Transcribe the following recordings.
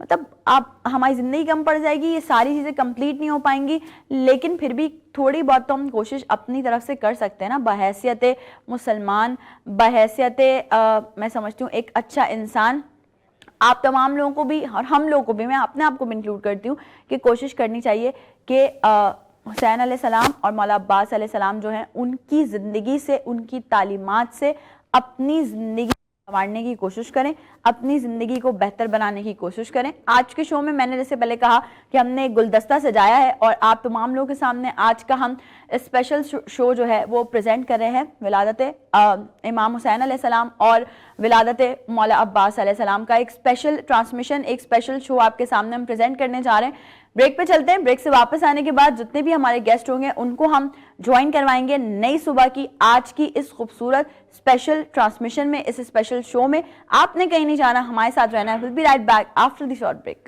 مطلب آپ ہماری زندگی کم پڑ جائے گی, یہ ساری چیزیں کمپلیٹ نہیں ہو پائیں گی, لیکن پھر بھی تھوڑی بہت تو ہم کوشش اپنی طرف سے کر سکتے ہیں نا, بحیثیت مسلمان, بحیثیت میں سمجھتی ہوں ایک اچھا انسان. آپ تمام لوگوں کو بھی اور ہم لوگوں کو بھی, میں اپنے آپ کو بھی انکلوڈ کرتی ہوں, کہ کوشش کرنی چاہیے کہ حسین علیہ السلام اور مولا عباس علیہ السلام جو ہیں ان کی زندگی سے, ان کی تعلیمات سے اپنی زندگی سنوارنے کی کوشش کریں, اپنی زندگی کو بہتر بنانے کی کوشش کریں. آج کے شو میں میں نے جیسے پہلے کہا کہ ہم نے ایک گلدستہ سجایا ہے اور آپ تمام لوگوں کے سامنے آج کا ہم اسپیشل شو جو ہے وہ پریزنٹ کر رہے ہیں, ولادت امام حسین علیہ السلام اور ولادت مولا عباس علیہ السلام کا ایک اسپیشل ٹرانسمیشن, ایک اسپیشل شو آپ کے سامنے ہم پریزنٹ کرنے جا رہے ہیں. بریک پہ چلتے ہیں, بریک سے واپس آنے کے بعد جتنے بھی ہمارے گیسٹ ہوں گے ان کو ہم جوائن کروائیں گے نئی صبح کی آج کی اس خوبصورت اسپیشل ٹرانسمیشن میں, اس اسپیشل شو میں. آپ نے کہیں نہیں جانا, ہمارے ساتھ رہنا ہے. We'll be right back after the short break.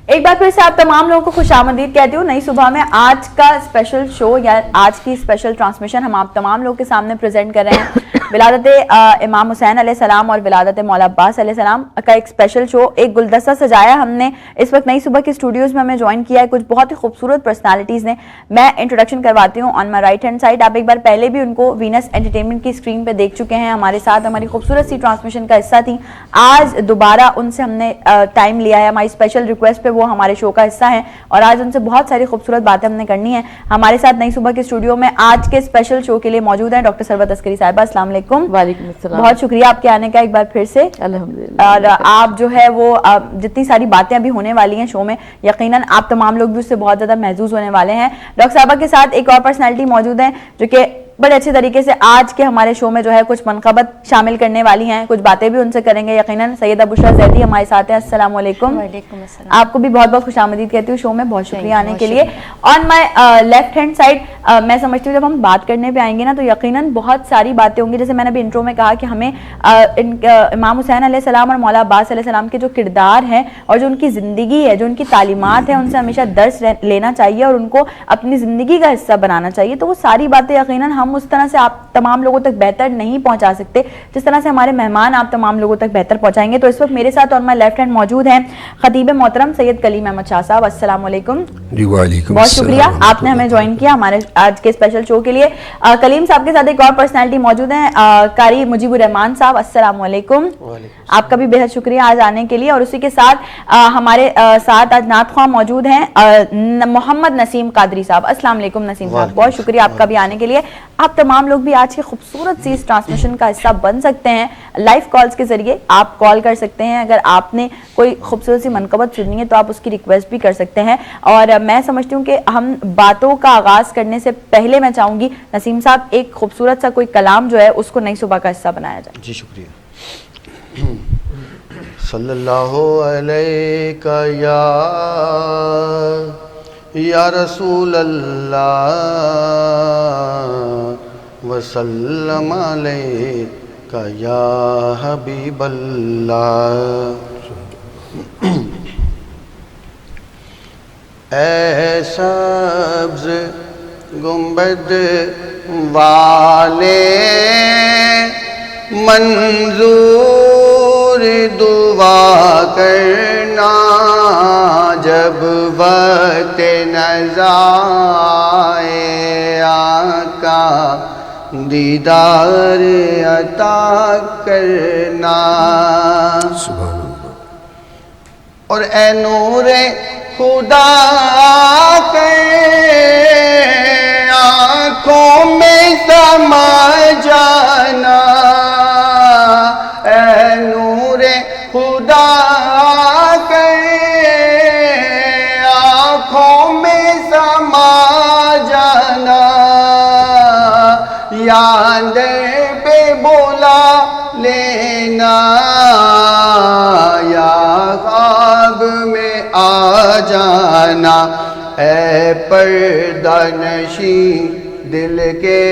ایک بار پھر سے آپ تمام لوگوں کو خوش آمدید کہتی ہوں نئی صبح میں. آج کا اسپیشل شو یا آج کی اسپیشل ٹرانسمیشن ہم آپ تمام لوگوں کے سامنے پریزنٹ کر رہے ہیں. ولادت امام حسین علیہ السلام اور ولادت مولا عباس علیہ السلام کا ایک اسپیشل شو, ایک گلدستہ سجایا ہم نے اس وقت نئی صبح کے اسٹوڈیوز میں. ہمیں جوائن کیا ہے کچھ بہت ہی خوبصورت پرسنالٹیز نے. میں انٹروڈکشن کرواتی ہوں آن مائی رائٹ ہینڈ سائڈ. آپ ایک بار پہلے بھی ان کو وینس انٹرٹینمنٹ کی اسکرین پہ دیکھ چکے ہیں, ہمارے ساتھ ہماری خوبصورت سی ٹرانسمیشن کا حصہ تھیں. آج دوبارہ ان سے ہم نے ٹائم لیا ہے, ہماری اسپیشل ریکویسٹ پہ وہ ہمارے شو کا حصہ ہیں اور آج ان سے بہت ساری خوبصورت باتیں ہم نے کرنی ہیں. ہمارے ساتھ نئی صبح کے اسٹوڈیو میں آج کے اسپیشل شو کے لیے موجود ہیں ڈاکٹر ثروت عسکری صاحبہ. السلام علیکم. وعلیکم السلام. بہت شکریہ آپ کے آنے کا ایک بار پھر سے. الحمدللہ. اور آپ جو ہے وہ جتنی ساری باتیں ابھی ہونے والی ہیں شو میں, یقیناً آپ تمام لوگ بھی اس سے بہت زیادہ محظوظ ہونے والے ہیں. ڈاکٹر صاحبہ کے ساتھ ایک اور پرسنالٹی موجود ہیں جو کہ بڑے اچھے طریقے سے آج کے ہمارے شو میں جو ہے کچھ منقبت شامل کرنے والی ہیں, کچھ باتیں بھی ان سے کریں گے یقیناً. سیدہ بشریٰ زیدی ہمارے ساتھ ہیں. السلام علیکم. وعلیکم السلام. آپ کو بھی بہت بہت خوش آمدید کہتی ہوں شو میں, بہت شکریہ آنے کے لیے. آن مائی لیفٹ ہینڈ سائڈ میں سمجھتی ہوں جب ہم بات کرنے پہ آئیں گے نا تو یقیناً بہت ساری باتیں ہوں گی. جیسے میں نے ابھی انٹرو میں کہا کہ ہمیں امام حسین علیہ السلام اور مولا عباس علیہ السلام کے جو کردار ہیں اور جو ان کی زندگی ہے, جو ان کی تعلیمات ہیں, ان سے ہمیشہ درس لینا چاہیے اور ان کو اپنی زندگی کا حصہ بنانا چاہیے. تو وہ ساری باتیں یقیناً ہم اس طرح سے آپ تمام لوگوں تک بہتر نہیں پہنچا سکتے جس طرح سے ہمارے مہمان آپ تمام لوگوں تک بہتر پہنچائیں گے. تو اس وقت میرے ساتھ اور مائی لیفٹ ہینڈ موجود ہیں خطیب محترم سید کلیم احمد شاہ صاحب. السلام علیکم. جی وعلیکم. بہت شکریہ آپ نے ہمیں جوائن کیا ہمارے آج کے اسپیشل شو کے لیے. کلیم صاحب کے ساتھ ایک اور پرسنالٹی موجود ہیں قاری مجیب الرحمان صاحب. السلام علیکم. آپ کا بھی بہت شکریہ آج آنے کے لیے. اور اسی کے ساتھ ہمارے ساتھ آج نعت خواہ موجود ہیں محمد نسیم قادری صاحب. السلام علیکم نسیم صاحب, بہت شکریہ آپ کا بھی آنے کے لیے. آپ تمام لوگ بھی آج کی خوبصورت سی اس ٹرانسمیشن کا حصہ بن سکتے ہیں لائیو کالز کے ذریعے. آپ کال کر سکتے ہیں, اگر آپ نے کوئی خوبصورت سی منقبت سننی ہے تو آپ اس کی ریکویسٹ بھی کر سکتے ہیں. اور میں سمجھتی ہوں کہ ہم باتوں کا آغاز کرنے سے پہلے میں چاہوں گی نسیم صاحب ایک خوبصورت سا کوئی کلام جو ہے اس کو نئی صبح کا حصہ بنایا جائے. جی شکریہ. صلی اللہ علیہ یا رسول اللہ وسلم علیک یا حبیب اللہ. اے سبز گنبد والے منظور دعا کرنا جب وقت نظر آئے آقا دیدار عطا کرنا. اور اے نور خدا کے آنکھوں میں سما جانا, اے نور خدا کے در پہ بلا لینا یا خواب میں آ جانا اے پردہ نشین دل کے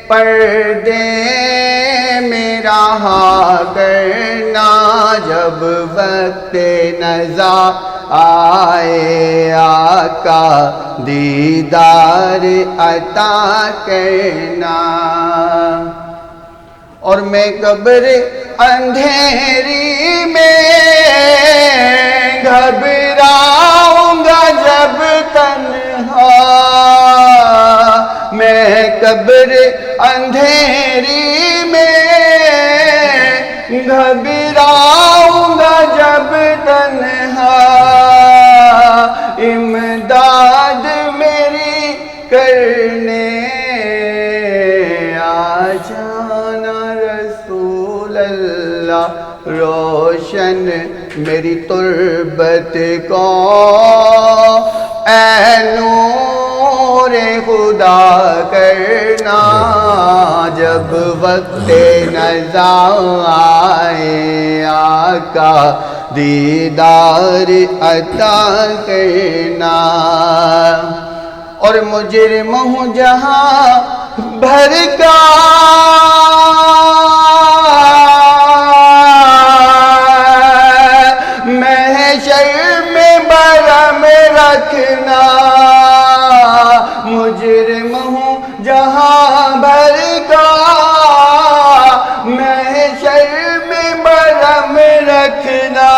پردے میں رہا کرنا جب وقت نزا آئے آقا دیدار عطا کرنا اور میں قبر اندھیری میں گھبراؤں گا جب تنہا میں قبر اندھیری میں گھبراؤں گا جب تنہا امداد میری کرنے آ جانا رسول اللہ روشن میری تربت کو اے نور خدا کرنا جب وقت نزا آئے آقا دیدار عطا کرنا اور مجرم ہوں جہاں بھر کا محشر میں برہم رکھنا مجرم ہوں جہاں بھر کا محشر میں برہم رکھنا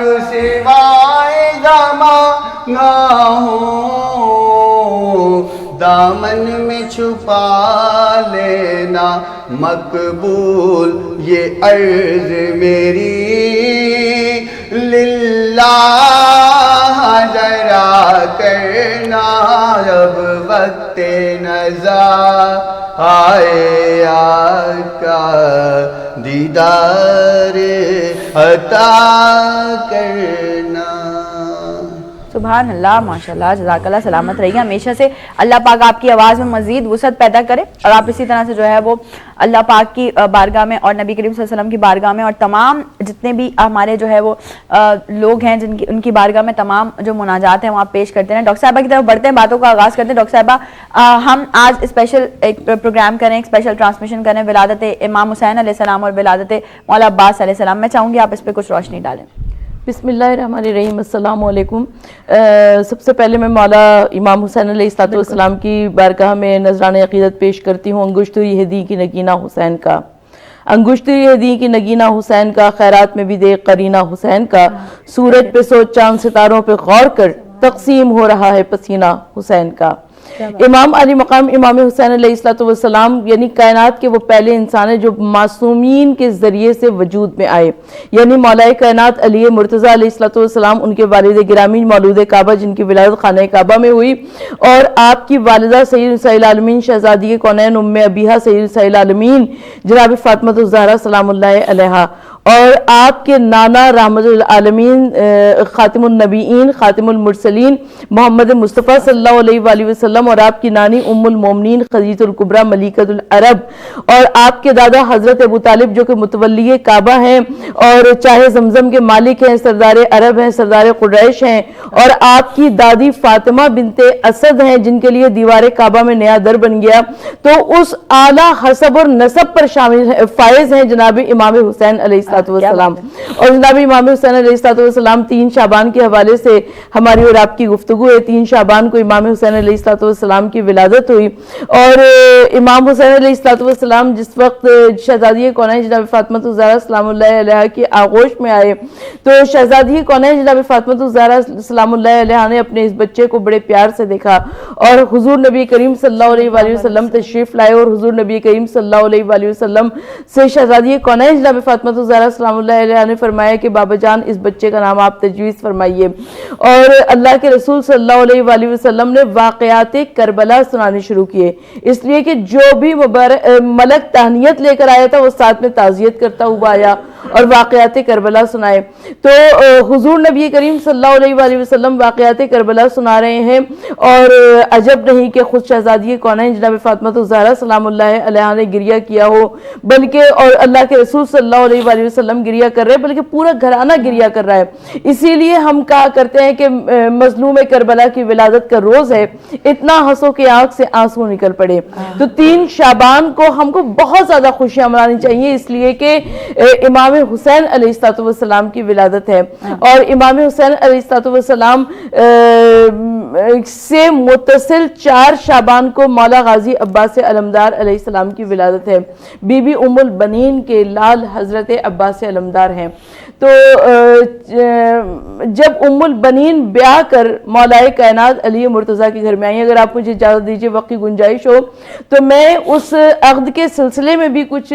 رسوائے زمانہ ہوں دامن میں چھپا لینا مقبول یہ عرض میری للہ ذرا کرنا جب وقت نزا آئے آقا دیدار عطا کرنا. سبحان اللہ، ماشاءاللہ، جزاک اللہ، سلامت رہیے ہمیشہ سے. اللہ پاک آپ کی آواز میں مزید وسعت پیدا کرے اور آپ اسی طرح سے جو ہے وہ اللہ پاک کی بارگاہ میں اور نبی کریم صلی اللہ علیہ وسلم کی بارگاہ میں اور تمام جتنے بھی ہمارے جو ہے وہ لوگ ہیں ان کی بارگاہ میں تمام جو مناجات ہیں وہ آپ پیش کرتے ہیں. ڈاکٹر صاحبہ کی طرف بڑھتے ہیں، باتوں کا آغاز کرتے ہیں. ڈاکٹر صاحبہ، ہم آج اسپیشل ایک پروگرام کریں، ایک اسپیشل ٹرانسمیشن کریں ولادت امام حسین علیہ السلام اور ولادت مولا عباس علیہ السلام. میں چاہوں گی آپ اس پہ کچھ روشنی ڈالیں. بسم اللہ الرحمن الرحیم. السلام علیکم. سب سے پہلے میں مولا امام حسین علیہ السلام کی بارگاہ میں نذران عقیدت پیش کرتی ہوں. انگشتری ہدی کی نگینہ حسین کا، انگشتری ہدی کی نگینہ حسین کا، خیرات میں بھی دیکھ قرینہ حسین کا، سورج پہ سوچ چاند ستاروں پہ غور کر، تقسیم ہو رہا ہے پسینہ حسین کا. امام علی مقام امام حسین علیہ السلام یعنی کائنات کے وہ پہلے انسان ہیں جو معصومین کے ذریعے سے وجود میں آئے، یعنی مولا کائنات علی مرتضیٰ علیہ السلام، ان کے والد گرامی مولود کعبہ جن کی ولادت خانہ کعبہ میں ہوئی، اور آپ کی والدہ سید نساء العالمین شہزادی کونین ام ابیہا سید نساء العالمین جناب فاطمہ الزہرا سلام اللہ علیہا، اور آپ کے نانا رحمت العالمین خاتم النبیین خاتم المرسلین محمد مصطفیٰ صلی اللہ علیہ وآلہ وسلم، اور آپ کی نانی ام المومنین خدیجہ الکبریٰ ملکۃ العرب، اور آپ کے دادا حضرت ابو طالب جو کہ متولی کعبہ ہیں اور چاہے زمزم کے مالک ہیں، سردار عرب ہیں، سردار قریش ہیں، اور آپ کی دادی فاطمہ بنت اسد ہیں جن کے لیے دیوار کعبہ میں نیا در بن گیا. تو اس اعلیٰ حسب اور نسب پر شامل فائز ہیں جناب امام حسین علیہ السلام. اور جناب امام حسین علیہ السلام 3 شعبان کے حوالے سے ہماری اور آپ کی گفتگو ہے. 3 شعبان کو امام حسین علیہ السلام کی ولادت ہوئی، اور امام حسین علیہ السلام جس وقت شہزادی کونین جناب فاطمہ الزہرا سلام اللہ علیہا کی آغوش میں آئے تو شہزادی کونین جناب فاطمہ الزہرا سلام اللہ علیہا نے اپنے اس بچے کو بڑے پیار سے دیکھا، اور حضور نبی کریم صلی اللہ علیہ وآلہ وسلم تشریف لائے، اور حضور نبی کریم صلی اللہ علیہ وآلہ وسلم سے شہزادی کونین جناب فاطمہ الزہرا سلام اللہ علیہ نے فرمایا کہ بابا جان اس بچے کا نام آپ تجویز فرمائیے. اور اللہ کے رسول صلی اللہ علیہ وآلہ وسلم نے واقعات کربلا سنانے شروع کیے، اس لیے کہ جو بھی ملک تہنیت لے کر آیا تھا وہ ساتھ میں تعزیت کرتا ہوا آیا. اور واقعات کربلا سنائے. تو حضور نبی کریم صلی اللہ علیہ وآلہ وسلم واقعات کربلا سنا رہے ہیں, اور عجب نہیں کہ خود شہزادی کونین جناب فاطمہ الزہرا سلام اللہ علیہا نے گریہ کیا ہو, بلکہ اور اللہ کے رسول صلی اللہ علیہ وآلہ وسلم گریہ کر رہے ہیں, بلکہ پورا گھرانہ گریہ کر رہا ہے. اسی لیے ہم کہا کرتے ہیں کہ مظلوم کربلا کی ولادت کا روز ہے, اتنا ہنسو کہ آنکھ سے آنسو نکل پڑے. تو 3 شعبان کو ہم کو بہت زیادہ خوشیاں منانی چاہیے, اس لیے کہ امام حسین علیہ السلام کی ولادت ہے, اور امام حسین علیہ السلام سے متصل 4 شعبان کو مولا غازی عباس علمدار علیہ السلام کی ولادت ہے. بی بی ام البنین کے لال حضرت عباس علمدار ہیں. تو جب ام البنین بیاہ کر مولا کائنات علی مرتضیٰ کے گھر میں آئی, اگر آپ مجھے اجازت دیجیے وقت کی گنجائش ہو تو میں اس عقد کے سلسلے میں بھی کچھ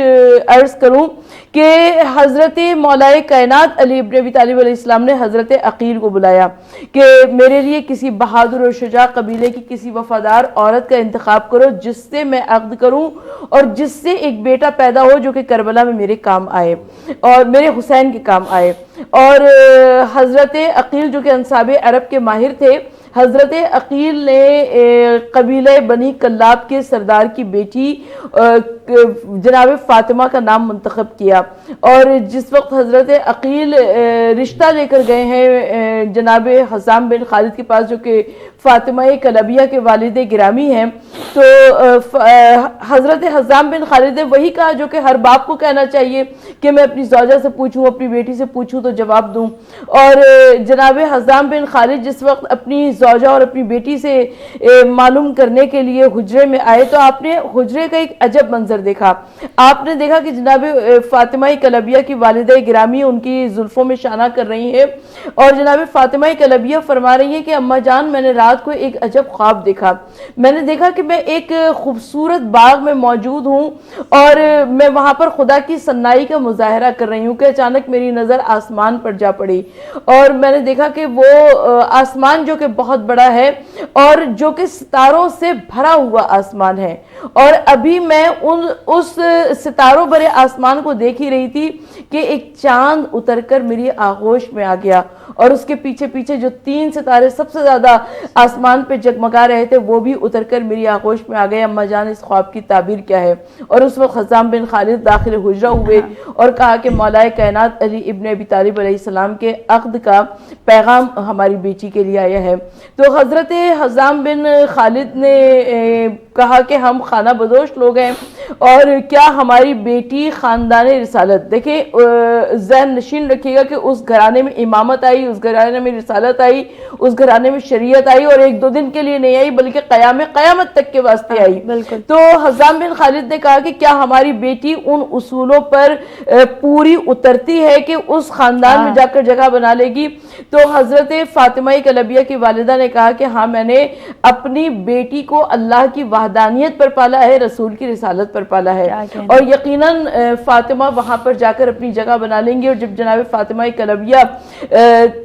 عرض کروں کہ حضرت مولا کائنات علی ابن ابی طالب علیہ السلام نے حضرت عقیل کو بلایا کہ میرے لیے کسی بہادر اور شجاع قبیلے کی کسی وفادار عورت کا انتخاب کرو جس سے میں عقد کروں اور جس سے ایک بیٹا پیدا ہو جو کہ کربلا میں میرے کام آئے اور میرے حسین کے کام آئے. اور حضرت عقیل جو کہ انصاب عرب کے ماہر تھے, حضرت عقیل نے قبیلہ بنی کلاب کے سردار کی بیٹی جناب فاطمہ کا نام منتخب کیا. اور جس وقت حضرت عقیل رشتہ لے کر گئے ہیں جناب حسام بن خالد کے پاس جو کہ فاطمہ کلبیہ کے والد گرامی ہیں, تو حضرت حسام بن خالد نے وہی کہا جو کہ ہر باپ کو کہنا چاہیے کہ میں اپنی زوجہ سے پوچھوں, اپنی بیٹی سے پوچھوں تو جواب دوں. اور جناب حسام بن خالد جس وقت اپنی زوجہ اور اپنی بیٹی سے معلوم کرنے کے لیے حجرے میں آئے تو آپ نے حجرے کا ایک عجب منظر دیکھا. آپ نے دیکھا کہ جناب فاطمہ کلبیہ کی والدہ گرامی ان کی زلفوں میں شانہ کر رہی ہیں, اور جناب فاطمہ کلبیہ فرما رہی ہیں کہ اماں جان میں نے رات کو ایک عجب خواب دیکھا. میں نے دیکھا کہ میں ایک خوبصورت باغ میں موجود ہوں اور میں وہاں پر خدا کی صنائی کا مظاہرہ کر رہی ہوں کہ اچانک میری نظر آسمان پر جا پڑی, اور میں نے دیکھا کہ وہ آسمان جو کہ بہت بڑا ہے اور جو کہ ستاروں سے بھرا ہوا آسمان ہے, اور ابھی میں اس ستاروں بھرے آسمان کو دیکھ ہی رہی تھی کہ ایک چاند اتر کر میری آغوش میں آ گیا, اور اس کے پیچھے پیچھے جو 3 ستارے سب سے زیادہ آسمان پہ جگمگا رہے تھے وہ بھی اتر کر میری آغوش میں آ گئے. اماں جان اس خواب کی تعبیر کیا ہے؟ اور اس وقت حسام بن خالد داخل حجرہ ہوئے اور کہا کہ مولا کائنات علی ابن ابی طالب علیہ السلام کے عقد کا پیغام ہماری بیٹی کے لیے آیا ہے. تو حضرت حسام بن خالد نے کہا کہ ہم خانہ بدوش لوگ ہیں اور کیا ہماری بیٹی خاندان رسالت, دیکھیں ذہن نشین رکھیے گا کہ اس گھرانے میں امامت آئی, اس گھرانے میں رسالت آئی, اس گھرانے میں شریعت آئی, اور 1-2 دن کے لیے نہیں آئی بلکہ قیامت تک کے واسطے آئی. تو حسام بن خالد نے کہا کہ کیا ہماری بیٹی ان اصولوں پر پوری اترتی ہے کہ اس خاندان میں جا کر جگہ بنا لے گی؟ تو حضرت فاطمہ کلبیہ کی والدہ نے کہا کہ ہاں میں نے اپنی بیٹی کو اللہ کی وحدانیت پر پالا ہے, رسول کی رسالت پر پالا ہے, اور یقیناً فاطمہ وہاں پر جا کر اپنی جگہ بنا لیں گے. اور جب جناب فاطمہ کلبیہ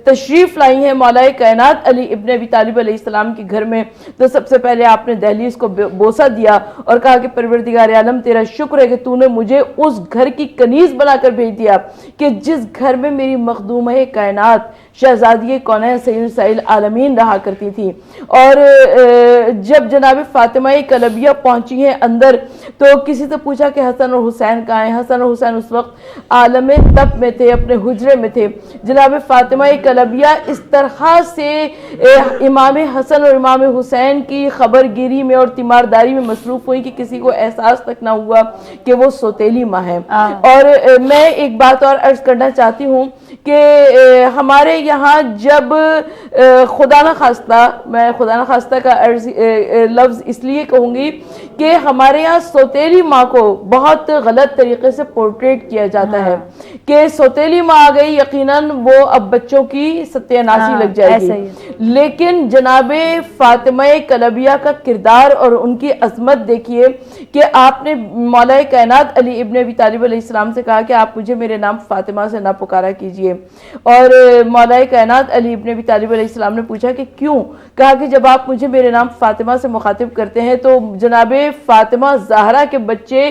تشریف لائی ہیں مولا کائنات علی ابن ابی طالب علیہ السلام کے گھر میں, تو سب سے پہلے آپ نے دہلیز کو بوسہ دیا اور کہا کہ پروردگار عالم تیرا شکر ہے کہ تو نے مجھے اس گھر کی کنیز بنا کر بھیج دیا کہ جس گھر میں میری مخدومہ کائنات شہزادی کونین سید سائل عالمین رہا کرتی تھی. اور جب جناب فاطمہ کلبیہ پہنچی ہیں اندر تو کسی سے پوچھا کہ حسن اور حسین کہاں ہیں؟ حسن اور حسین اس وقت عالم تب میں تھے, اپنے حجرے میں تھے. جناب فاطمہ کلبیہ اس طرح سے امام حسن اور امام حسین کی خبر گیری میں اور تیمارداری میں مصروف ہوئی کہ کسی کو احساس تک نہ ہوا کہ وہ سوتیلی ماں ہے. اور میں ایک بات اور عرض کرنا چاہتی ہوں کہ ہمارے یہاں جب خدا نخواستہ, میں خدا نخواستہ کا لفظ اس لیے کہوں گی کہ ہمارے یہاں سوتیلی ماں کو بہت غلط طریقے سے پورٹریٹ کیا جاتا ہے کہ سوتیلی ماں آ گئی, یقیناً وہ اب بچوں کی ستیاناسی لگ جائے گی. لیکن جناب فاطمہ کلبیہ کا کردار اور ان کی عظمت دیکھیے کہ آپ نے مولا کائنات علی ابن ابی طالب علیہ السلام سے کہا کہ آپ مجھے میرے نام فاطمہ سے نہ پکارا کیجئے. اور مولا کائنات علی ابن ابی طالب علیہ السلام نے پوچھا کہ کیوں؟ کہا کہ جب آپ مجھے میرے نام فاطمہ سے مخاطب کرتے ہیں تو جناب فاطمہ زہرا کے بچے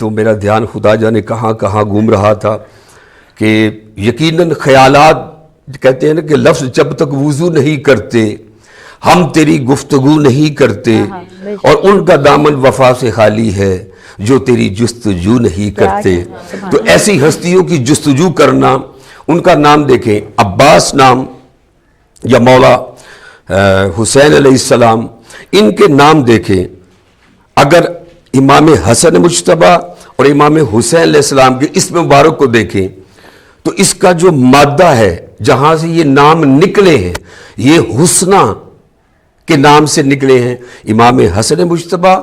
تو میرا دھیان خدا جانے کہاں کہاں گھوم رہا تھا کہ یقیناً خیالات کہتے ہیں نا کہ لفظ جب تک وضو نہیں کرتے ہم تیری گفتگو نہیں کرتے، اور ان کا دامن وفا سے خالی ہے جو تیری جستجو نہیں کرتے. تو ایسی ہستیوں کی جستجو کرنا، ان کا نام دیکھیں، عباس نام یا مولا حسین علیہ السلام، ان کے نام دیکھیں. اگر امام حسن مجتبیٰ اور امام حسین علیہ السلام کے اسم مبارک کو دیکھیں تو اس کا جو مادہ ہے جہاں سے یہ نام نکلے ہیں یہ حسنہ کے نام سے نکلے ہیں. امام حسن مجتبیٰ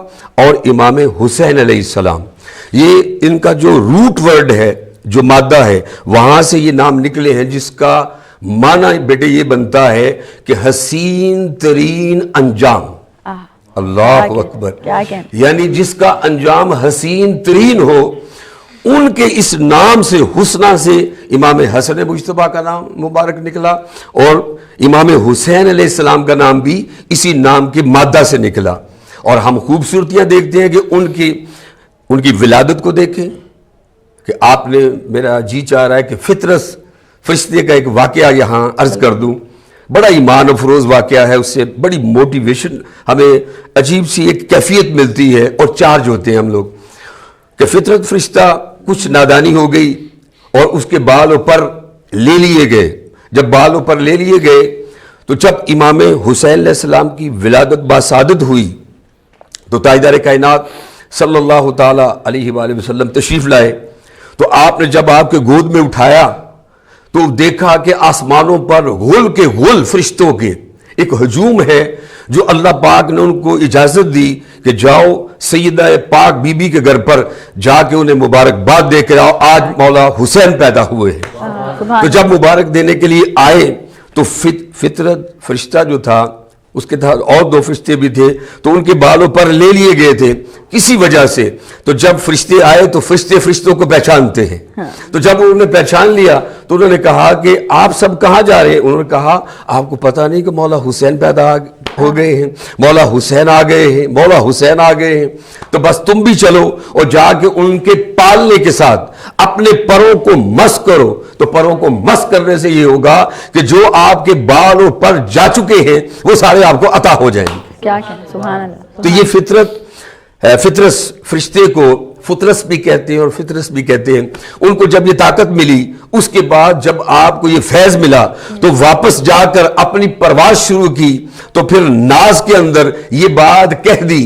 اور امام حسین علیہ السلام، یہ ان کا جو روٹ ورڈ ہے، جو مادہ ہے، وہاں سے یہ نام نکلے ہیں، جس کا معنی بیٹے یہ بنتا ہے کہ حسین ترین انجام. اللہ اکبر، یعنی جس کا انجام حسین ترین ہو، ان کے اس نام سے، حسنہ سے امام حسن مجتبیٰ کا نام مبارک نکلا، اور امام حسین علیہ السلام کا نام بھی اسی نام کے مادہ سے نکلا. اور ہم خوبصورتیاں دیکھتے ہیں کہ ان کی ولادت کو دیکھیں کہ آپ نے، میرا جی چاہ رہا ہے کہ فطرس فرشتے کا ایک واقعہ یہاں عرض کر دوں. بڑا ایمان افروز واقعہ ہے، اس سے بڑی موٹیویشن، ہمیں عجیب سی ایک کیفیت ملتی ہے اور چارج ہوتے ہیں ہم لوگ کہ فطرت فرشتہ کچھ نادانی ہو گئی اور اس کے بال اوپر لے لیے گئے. جب بال اوپر لے لیے گئے تو جب امام حسین علیہ السلام کی ولادت باسعادت ہوئی تو تاجدار کائنات صلی اللہ تعالیٰ علیہ وآلہ وسلم تشریف لائے. تو آپ نے جب آپ کے گود میں اٹھایا تو دیکھا کہ آسمانوں پر غل کے غل فرشتوں کے ایک ہجوم ہے، جو اللہ پاک نے ان کو اجازت دی کہ جاؤ سیدہ پاک بی بی کے گھر پر جا کے انہیں مبارکباد دے کے آؤ، آج مولا حسین پیدا ہوئے ہیں. تو جب مبارک دینے کے لیے آئے تو فطرت فرشتہ جو تھا، اس کے تحت اور دو فرشتے بھی تھے، تو ان کے بالوں پر لے لیے گئے تھے کسی وجہ سے. تو جب فرشتے آئے تو فرشتے فرشتوں کو پہچانتے ہیں. تو جب انہوں نے پہچان لیا تو انہوں نے کہا کہ آپ سب کہاں جا رہے ہیں؟ انہوں نے کہا آپ کو پتہ نہیں کہ مولا حسین پیدا ہو گئے ہیں، مولا حسین آ گئے ہیں، مولا حسین آ گئے ہیں. تو بس تم بھی چلو اور جا کے ان کے پالنے کے ساتھ اپنے پروں کو مس کرو. تو پروں کو مس کرنے سے یہ ہوگا کہ جو آپ کے بالوں پر جا چکے ہیں وہ سارے آپ کو عطا ہو جائیں گے. کیا کہنا، سبحان اللہ. تو یہ فطرس فرشتے کو فطرس بھی کہتے ہیں اور فطرس بھی کہتے ہیں. ان کو جب یہ طاقت ملی، اس کے بعد جب آپ کو یہ فیض ملا تو واپس جا کر اپنی پرواز شروع کی. تو پھر ناز کے اندر یہ بات کہہ دی،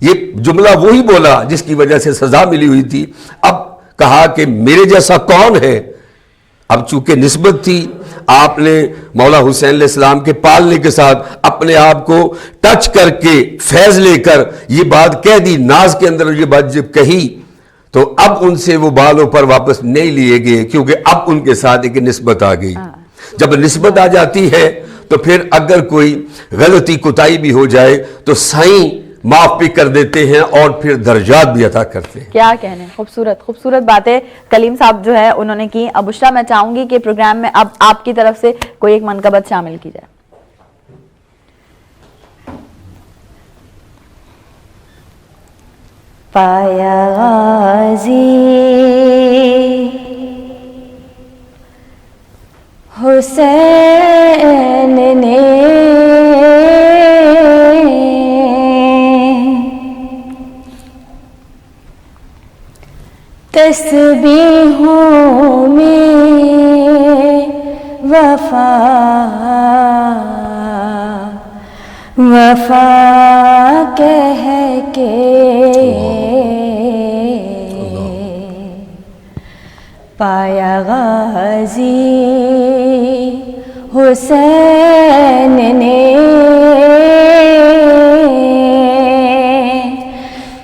یہ جملہ وہی بولا جس کی وجہ سے سزا ملی ہوئی تھی. اب کہا کہ میرے جیسا کون ہے. اب چونکہ نسبت تھی، آپ نے مولا حسین علیہ السلام کے پالنے کے ساتھ اپنے آپ کو ٹچ کر کے فیض لے کر یہ بات کہہ دی. ناز کے اندر یہ بات جب کہی تو اب ان سے وہ بالوں پر واپس نہیں لیے گئے، کیونکہ اب ان کے ساتھ ایک نسبت آ گئی. جب نسبت آ جاتی ہے تو پھر اگر کوئی غلطی کوتاہی بھی ہو جائے تو سائیں معاف بھی کر دیتے ہیں اور پھر درجات بھی عطا کرتے ہیں. کیا کہنے، خوبصورت خوبصورت باتیں کلیم صاحب جو ہے انہوں نے کی. اب بشرا میں چاہوں گی کہ پروگرام میں اب آپ کی طرف سے کوئی ایک منقبت شامل کی جائے. پایا غازی حسین نے تسبیحوں میں وفا کہہ کے پایا غازی حسین نے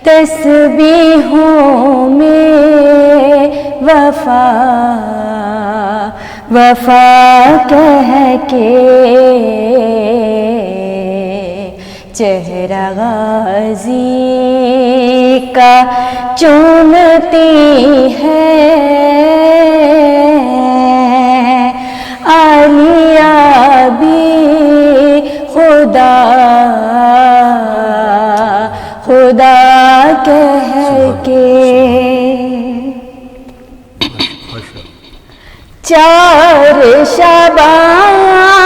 تسبیحوں میں وفا کہہ کے چہرہ غازی کا چومتی ہے عالیہ بھی خدا کہہ کے چار شعبان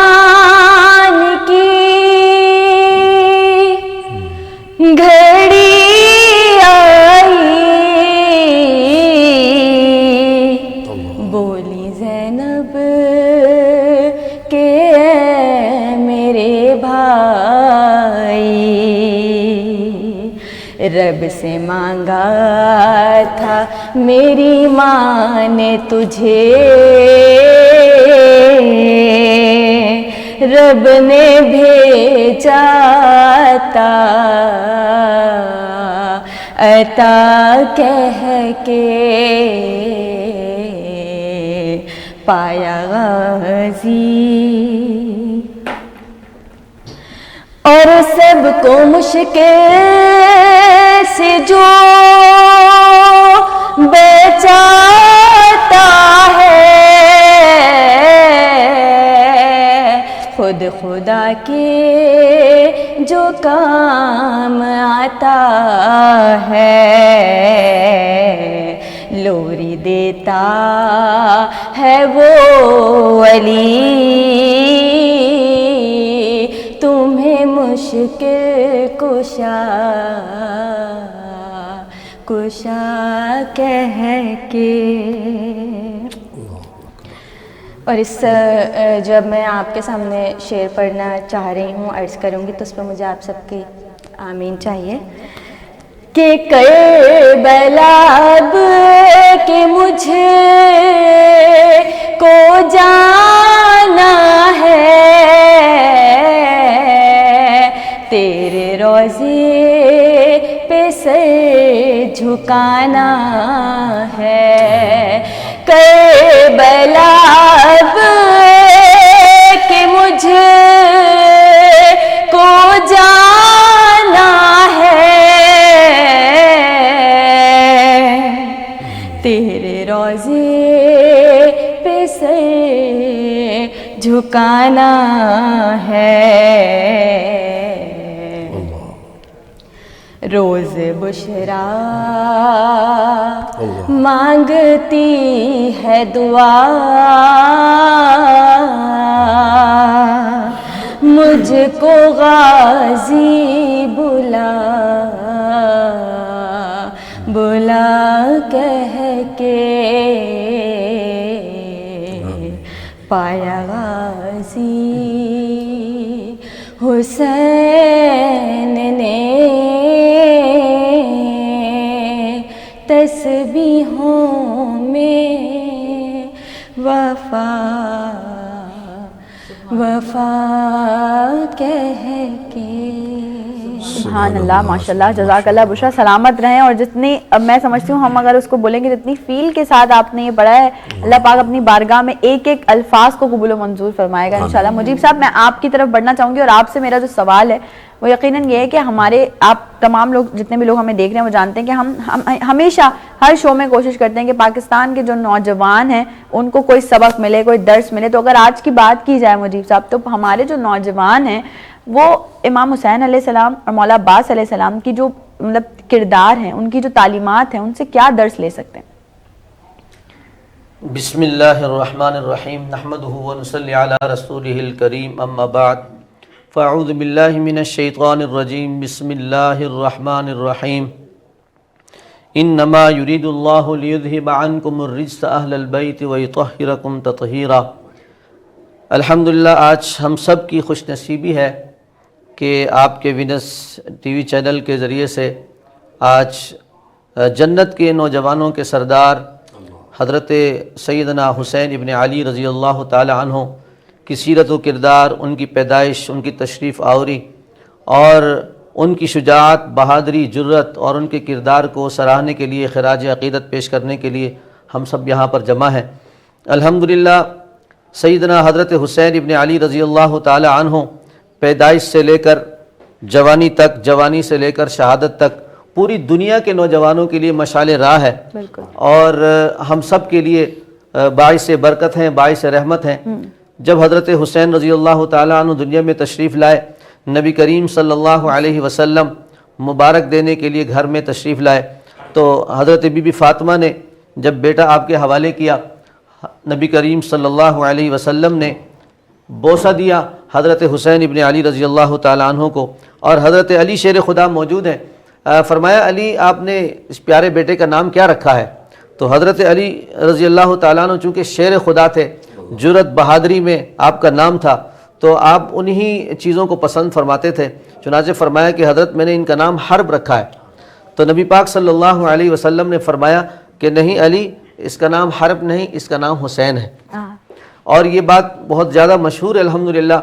کی گھڑی آئی، بولی زینب کہ اے میرے بھائی، رب سے مانگا تھا میری ماں نے تجھے، رب نے بھیجا عطا کہہ کے، پایا غازی اور سب کو مشکل سے جو بچاتا ہے، خود خدا کے جو کام آتا ہے، لوری دیتا ہے وہ علی تمہیں مشکل کشا کہہ کے۔ اور اس جب میں آپ کے سامنے شعر پڑھنا چاہ رہی ہوں، عرض کروں گی، تو اس پر مجھے آپ سب کی آمین چاہیے کہ کربلا اب کہ مجھے کو جانا ہے، تیرے روضے پہ سر جھکانا ہے، کربلا اب کہ مجھے کو جانا ہے، تیرے روضے پہ سر جھکانا ہے، روز بشرا مانگتی ہے دعا، مجھ کو غازی بلا کہہ کے، پایا غازی حسین نے تسبیحوں میں وفا کہہ کے۔ سبحان اللہ، ماشاءاللہ، جزاک اللہ بشرا، سلامت رہیں۔ اور جتنی اب میں سمجھتی ہوں ہم اگر اس کو بولیں گے جتنی فیل کے ساتھ آپ نے یہ پڑھا ہے، اللہ پاک اپنی بارگاہ میں ایک ایک الفاظ کو قبول و منظور فرمائے گا انشاءاللہ۔ مجیب صاحب، میں آپ کی طرف بڑھنا چاہوں گی، اور آپ سے میرا جو سوال ہے وہ یقیناً یہ ہے کہ آپ تمام لوگ، جتنے بھی لوگ ہمیں دیکھ رہے ہیں، وہ جانتے ہیں کہ ہم ہمیشہ ہر شو میں کوشش کرتے ہیں کہ پاکستان کے جو نوجوان ہیں ان کو کوئی سبق ملے، کوئی درس ملے۔ تو اگر آج کی بات کی جائے مجیب صاحب، تو ہمارے جو نوجوان ہیں وہ امام حسین علیہ السلام اور مولا عباس علیہ السلام کی جو مطلب کردار ہیں، ان کی جو تعلیمات ہیں، ان سے کیا درس لے سکتے ہیں؟ بسم اللہ الرحمن الرحیم، نحمدہ ونصلی علی رسولہ الکریم، اما بعد، فاعوذ باللہ من الشیطان الرجیم، بسم اللہ الرحمن الرحیم، انما یرید اللہ لیذہب عنکم الرجس اہل البیت ویطہرکم تطہیرا۔ الحمدللہ آج ہم سب کی خوش نصیبی ہے کہ آپ کے ونس ٹی وی چینل کے ذریعے سے آج جنت کے نوجوانوں کے سردار حضرت سیدنا حسین ابن علی رضی اللہ تعالی عنہ کی سیرت و کردار، ان کی پیدائش، ان کی تشریف آوری اور ان کی شجاعت، بہادری، جرت اور ان کے کردار کو سراہنے کے لیے، خراج عقیدت پیش کرنے کے لیے ہم سب یہاں پر جمع ہیں۔ الحمدللہ سیدنا حضرت حسین ابن علی رضی اللہ تعالی عنہ پیدائش سے لے کر جوانی تک، جوانی سے لے کر شہادت تک پوری دنیا کے نوجوانوں کے لیے مشعل راہ ہے، اور ہم سب کے لیے باعث برکت ہیں، باعث رحمت ہیں۔ جب حضرت حسین رضی اللہ تعالیٰ عنہ دنیا میں تشریف لائے، نبی کریم صلی اللہ علیہ وسلم مبارک دینے کے لیے گھر میں تشریف لائے. تو حضرت بی بی فاطمہ نے جب بیٹا آپ کے حوالے کیا، نبی کریم صلی اللہ علیہ وسلم نے بوسہ دیا حضرت حسین ابن علی رضی اللہ تعالیٰ عنہ کو، اور حضرت علی شیر خدا موجود ہیں. فرمایا علی آپ نے اس پیارے بیٹے کا نام کیا رکھا ہے؟ تو حضرت علی رضی اللہ تعالیٰ عنہ چونکہ شیر خدا تھے، جرأت بہادری میں آپ کا نام تھا، تو آپ انہی چیزوں کو پسند فرماتے تھے. چنانچہ فرمایا کہ حضرت میں نے ان کا نام حرب رکھا ہے. تو نبی پاک صلی اللہ علیہ وسلم نے فرمایا کہ نہیں علی، اس کا نام حرب نہیں، اس کا نام حسین ہے. اور یہ بات بہت زیادہ مشہور ہے الحمدللہ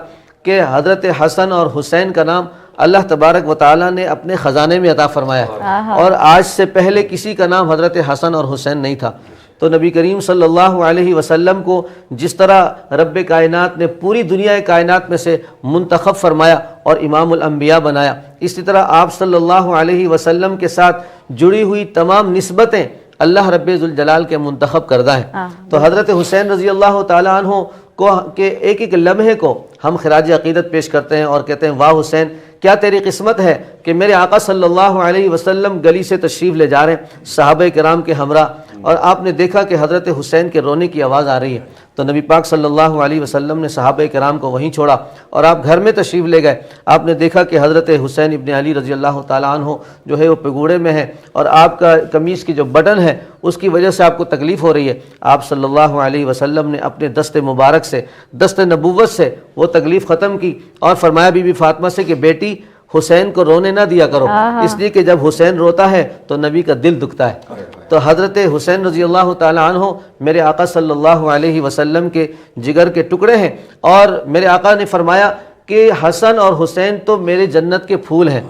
کہ حضرت حسن اور حسین کا نام اللہ تبارک و تعالیٰ نے اپنے خزانے میں عطا فرمایا ہے، اور آج سے پہلے کسی کا نام حضرت حسن اور حسین نہیں تھا. تو نبی کریم صلی اللہ علیہ وسلم کو جس طرح رب کائنات نے پوری دنیا کائنات میں سے منتخب فرمایا اور امام الانبیاء بنایا، اسی طرح آپ صلی اللہ علیہ وسلم کے ساتھ جڑی ہوئی تمام نسبتیں اللہ رب ذوالجلال کے منتخب کردہ ہیں. تو حضرت حسین رضی اللہ تعالیٰ عنہ کو کہ ایک ایک لمحے کو ہم خراج عقیدت پیش کرتے ہیں اور کہتے ہیں واہ حسین، کیا تیری قسمت ہے کہ میرے آقا صلی اللہ علیہ وسلم گلی سے تشریف لے جا رہے ہیں صحابہ کرام کے ہمراہ، اور آپ نے دیکھا کہ حضرت حسین کے رونے کی آواز آ رہی ہے. تو نبی پاک صلی اللہ علیہ وسلم نے صحابہ کرام کو وہیں چھوڑا اور آپ گھر میں تشریف لے گئے. آپ نے دیکھا کہ حضرت حسین ابن علی رضی اللہ تعالیٰ عنہ جو ہے وہ پگوڑے میں ہے، اور آپ کا قمیص کی جو بٹن ہے اس کی وجہ سے آپ کو تکلیف ہو رہی ہے. آپ صلی اللہ علیہ وسلم نے اپنے دست مبارک سے، دست نبوت سے وہ تکلیف ختم کی اور فرمایا بی بی فاطمہ سے کہ بیٹی حسین کو رونے نہ دیا کرو، اس لیے کہ جب حسین روتا ہے تو نبی کا دل دکھتا ہے. تو حضرت حسین رضی اللہ تعالیٰ عنہ میرے آقا صلی اللہ علیہ وسلم کے جگر کے ٹکڑے ہیں، اور میرے آقا نے فرمایا کہ حسن اور حسین تو میرے جنت کے پھول ہیں.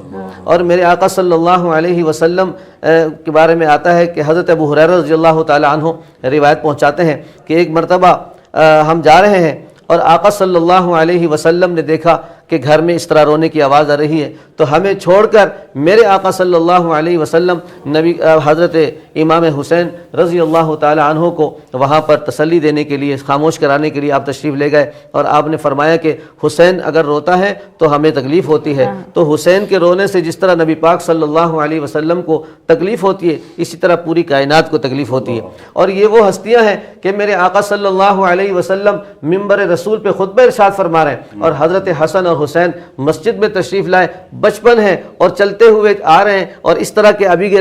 اور میرے آقا صلی اللہ علیہ وسلم کے بارے میں آتا ہے کہ حضرت ابو ہریرہ رضی اللہ تعالیٰ عنہ روایت پہنچاتے ہیں کہ ایک مرتبہ ہم جا رہے ہیں اور آقا صلی اللہ علیہ وسلم نے دیکھا کہ گھر میں اس طرح رونے کی آواز آ رہی ہے، تو ہمیں چھوڑ کر میرے آقا صلی اللہ علیہ وسلم نبی حضرت امام حسین رضی اللہ تعالی عنہ کو وہاں پر تسلی دینے کے لیے، خاموش کرانے کے لیے آپ تشریف لے گئے، اور آپ نے فرمایا کہ حسین اگر روتا ہے تو ہمیں تکلیف ہوتی ہے. تو حسین کے رونے سے جس طرح نبی پاک صلی اللہ علیہ وسلم کو تکلیف ہوتی ہے، اسی طرح پوری کائنات کو تکلیف ہوتی ہے. اور یہ وہ ہستیاں ہیں کہ میرے آقا صلی اللہ علیہ وسلم منبر رسول پہ خطبہ ارشاد فرما رہے ہیں، اور حضرت حسن اور حسین مسجد میں تشریف لائے، بچپن ہے اور چلتے ہوئے آ رہے ہیں، اور اس طرح کہ ابھی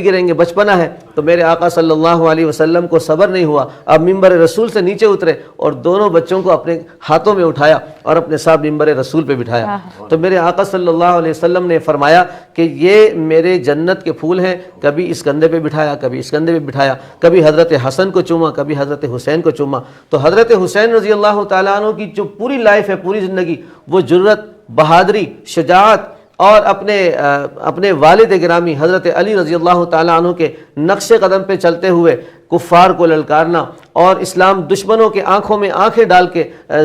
گریں گے بچپنا ہے. تو میرے آقا صلی اللہ علیہ وسلم کو صبر نہیں ہوا، اب منبر رسول سے نیچے اترے اور دونوں بچوں کو اپنے ہاتھوں میں اٹھایا اور اپنے ساتھ منبر رسول پہ بٹھایا. تو میرے آقا صلی اللہ علیہ وسلم نے فرمایا کہ یہ میرے جنت کے پھول ہیں. کبھی اس کندھے پہ بٹھایا، کبھی اس کندھے پہ بٹھایا، کبھی حضرت حسن کو چوما، کبھی حضرت حسین کو چوما. تو حضرت حسین رضی اللہ تعالیٰ عنہ کی جو پوری لائف ہے، پوری زندگی، وہ جرأت، بہادری، شجاعت اور اپنے والد گرامی حضرت علی رضی اللہ تعالیٰ عنہ کے نقش قدم پہ چلتے ہوئے کفار کو للکارنا اور اسلام دشمنوں کے آنکھوں میں آنکھیں ڈال کے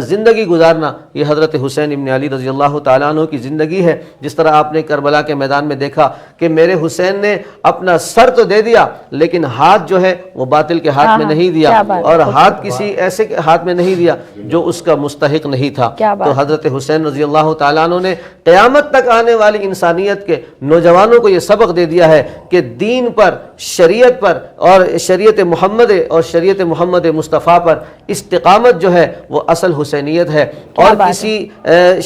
زندگی گزارنا، یہ حضرت حسین ابن علی رضی اللہ تعالیٰ عنہ کی زندگی ہے. جس طرح آپ نے کربلا کے میدان میں دیکھا کہ میرے حسین نے اپنا سر تو دے دیا، لیکن ہاتھ جو ہے وہ باطل کے ہاتھ میں نہیں دیا، اور ہاتھ کسی ایسے کے ہاتھ میں نہیں دیا جو اس کا مستحق نہیں تھا. تو حضرت حسین رضی اللہ تعالیٰ عنہ نے قیامت تک آنے والی انسانیت کے نوجوانوں کو یہ سبق دے دیا ہے کہ دین پر، شریعت پر اور شریعت محمد اور شریعت محمد مصطفیٰ پر استقامت جو ہے وہ اصل حسینیت ہے. اور کسی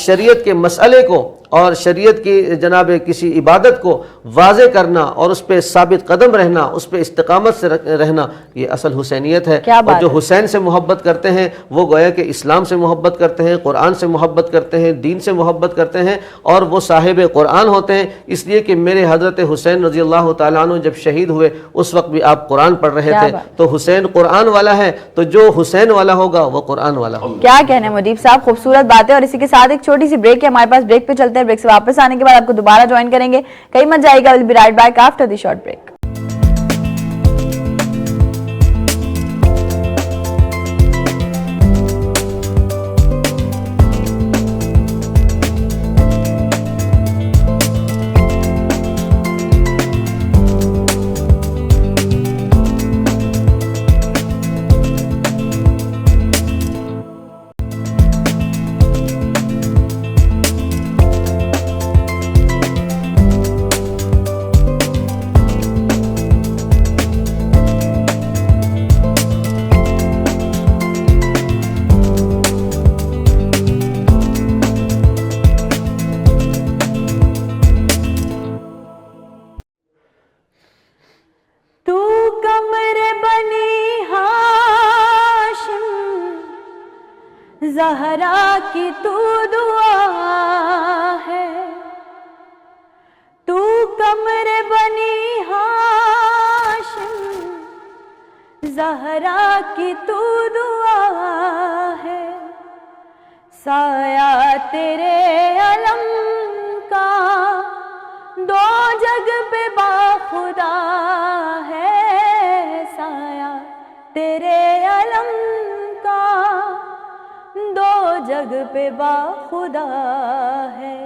شریعت کے مسئلے کو اور شریعت کی جناب کسی عبادت کو واضح کرنا اور اس پہ ثابت قدم رہنا، اس پہ استقامت سے رہنا، یہ اصل حسینیت ہے. اور جو حسین سے محبت کرتے ہیں وہ گویا کہ اسلام سے محبت کرتے ہیں، قرآن سے محبت کرتے ہیں، دین سے محبت کرتے ہیں، اور وہ صاحب قرآن ہوتے ہیں. اس لیے کہ میرے حضرت حسین رضی اللہ تعالیٰ عنہ جب شہید ہوئے اس وقت بھی آپ قرآن پڑھ رہے تھے. تو حسین قرآن والا ہے، تو جو حسین والا ہوگا وہ قرآن والا ہوگا. کیا کہنے مجیب صاحب، خوبصورت بات ہے. اور اسی کے ساتھ ایک چھوٹی سی بریک ہے ہمارے پاس، بریک پہ چلتے ہیں. بریک سے واپس آنے کے بعد آپ کو دوبارہ جوائن کریں گے، کہیں مت جائے گا. we'll be right back after the short break. Zahra کی تو دعا ہے، تو قمر بنی ہاشم، زہرا کی تو دعا ہے، سایہ تیرے علم کا دو جگ پہ باخدا ہے، سایہ تیرے علم کا دو جگ پہ باخدا ہے،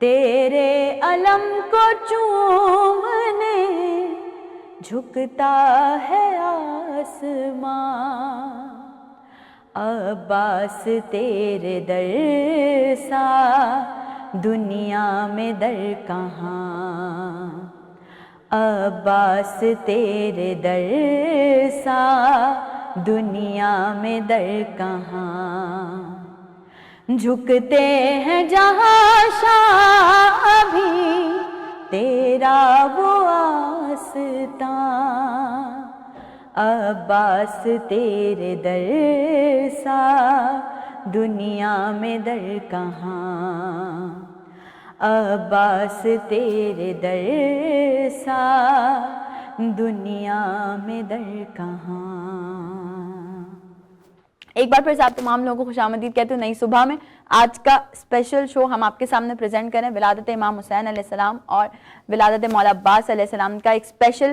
تیرے علم کو چومنے جھکتا ہے آسمان، عباس تیرے در سا دنیا میں در کہاں، عباس تیرے در سا دنیا میں در کہاں، جھکتے ہیں جہاں شاہ بھی تیرا وہ آستان، عباس تیرے در سا دنیا میں در کہاں، عباس تیرے در سا دنیا میں در کہاں۔ ایک بار پھر سے آپ تمام لوگوں کو خوش آمدید کہتے ہوں نئی صبح میں۔ آج کا اسپیشل شو ہم آپ کے سامنے پریزنٹ کریں ولادت امام حسین علیہ السلام اور ولادت مولا عباس علیہ السلام کا ایک اسپیشل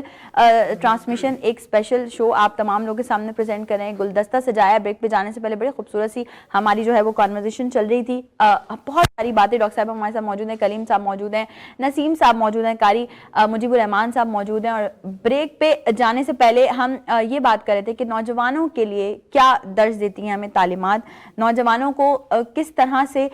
ٹرانسمیشن، ایک اسپیشل شو آپ تمام لوگوں کے سامنے پریزنٹ کریں۔ گلدستہ سجایا، بریک پہ جانے سے پہلے بڑی خوبصورت سی ہماری جو ہے وہ کانورزیشن چل رہی تھی، بہت ساری باتیں، ڈاکٹر صاحب ہمارے ساتھ موجود ہیں، کلیم صاحب موجود ہیں، نسیم صاحب موجود ہیں، قاری مجیب الرحمان صاحب موجود ہیں، اور بریک پہ جانے سے پہلے ہم یہ بات کر رہے تھے کہ نوجوانوں کے لیے کیا درس دیتی ہیں ہمیں تعلیمات، نوجوانوں کو کس طرح سے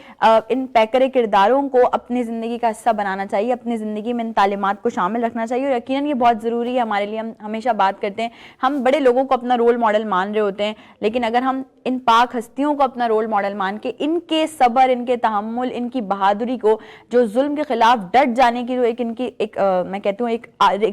ان پیکر کرداروں کو اپنی زندگی کا حصہ بنانا چاہیے، اپنی زندگی میں ان تعلیمات کو شامل رکھنا چاہیے، اور یقیناً یہ بہت ضروری ہے ہمارے لیے۔ ہم ہمیشہ بات کرتے ہیں، ہم بڑے لوگوں کو اپنا رول ماڈل مان رہے ہوتے ہیں، لیکن اگر ہم ان پاک ہستیوں کو اپنا رول ماڈل مان کے ان کے صبر، ان کے تحمل، ان کی بہادری کو، جو ظلم کے خلاف ڈٹ جانے کی جو ایک ان کی ایک میں کہتی ہوں ایک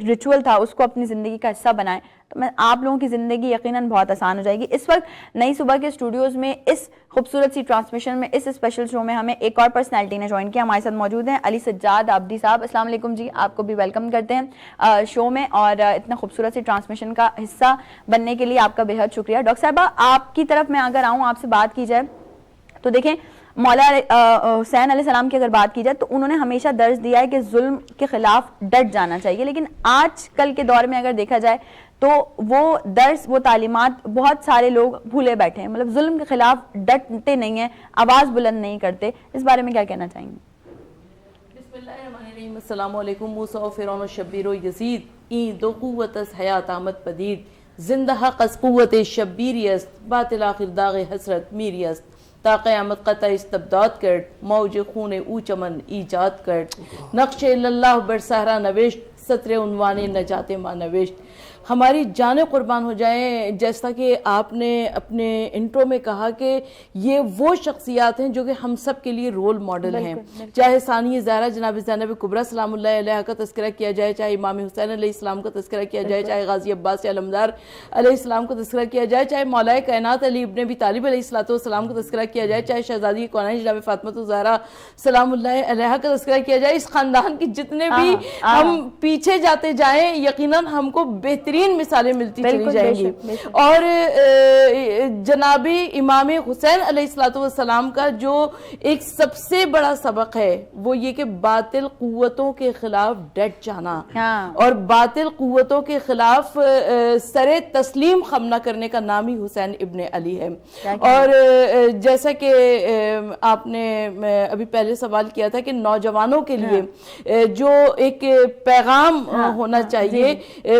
ریچول تھا، اس کو اپنی زندگی کا حصہ بنائیں، تو میں آپ لوگوں کی زندگی یقیناً بہت آسان ہو جائے گی۔ اس وقت نئی صبح کے اسٹوڈیوز میں اس خوبصورت سی ٹرانسمیشن میں، اس اسپیشل شو میں ہمیں ایک اور پرسنالٹی نے جوائن کیا، ہمارے ساتھ موجود ہیں علی سجاد آبدی صاحب۔ السلام علیکم جی، آپ کو بھی ویلکم کرتے ہیں شو میں، اور اتنا خوبصورت سی ٹرانسمیشن کا حصہ بننے کے لیے آپ کا بے حد شکریہ۔ ڈاکٹر صاحبہ، آپ کی طرف میں اگر آؤں، آپ سے بات کی جائے تو دیکھیں، مولا حسین علیہ السلام کی اگر بات کی جائے تو انہوں نے ہمیشہ درس دیا ہے کہ ظلم کے خلاف ڈٹ جانا چاہیے، لیکن آج کل کے دور میں اگر دیکھا جائے تو وہ درس، وہ تعلیمات بہت سارے لوگ بھولے بیٹھے ہیں، مطلب ظلم کے خلاف ڈٹتے نہیں ہیں، آواز بلند نہیں کرتے، اس بارے میں کیا کہنا چاہیں گے؟ بسم اللہ الرحمن الرحیم۔ السلام علیکم۔ موسیٰ و فرعون و شبیر و یزید، این دو قوت از حیات آمد پدید، زندہ حق از قوت شبیری است، باطل آخر داغ حسرت میری است، تا قیامت قطع استبداد کرد، موج خون او چمن ایجاد کرد، نقش اللہ بر صحرا نوشت، سطر عنوان نجات ما نوشت۔ ہماری جانیں قربان ہو جائیں، جیسا کہ آپ نے اپنے انٹرو میں کہا کہ یہ وہ شخصیات ہیں جو کہ ہم سب کے لیے رول ماڈل ہیں، چاہے ثانی زہرا جناب زینب کبریٰ سلام اللہ علیہ کا تذکرہ کیا جائے، چاہے امام حسین علیہ السلام کا تذکرہ کیا جائے، چاہے غازی عباس علمدار علیہ السلام کا تذکرہ کیا جائے، چاہے مولا کائنات علی ابن ابی طالب علیہ السلام کا تذکرہ کیا جائے، چاہے شہزادی کونین جناب فاطمہ الزہرا سلام اللہ علیہ کا تذکرہ کیا جائے، اس خاندان کی جتنے بھی ہم پیچھے جاتے جائیں یقیناً ہم کو بہترین مثالیں ملتی چلی جائیں گی۔ اور جناب امام حسین علیہ السلام کا جو ایک سب سے بڑا سبق ہے وہ یہ کہ باطل قوتوں کے خلاف ڈٹ جانا اور باطل قوتوں کے خلاف سر تسلیم خم نہ کرنے کا نام ہی حسین ابن علی ہے۔ اور جیسا کہ آپ نے ابھی پہلے سوال کیا تھا کہ نوجوانوں کے لیے جو ایک پیغام ہونا چاہیے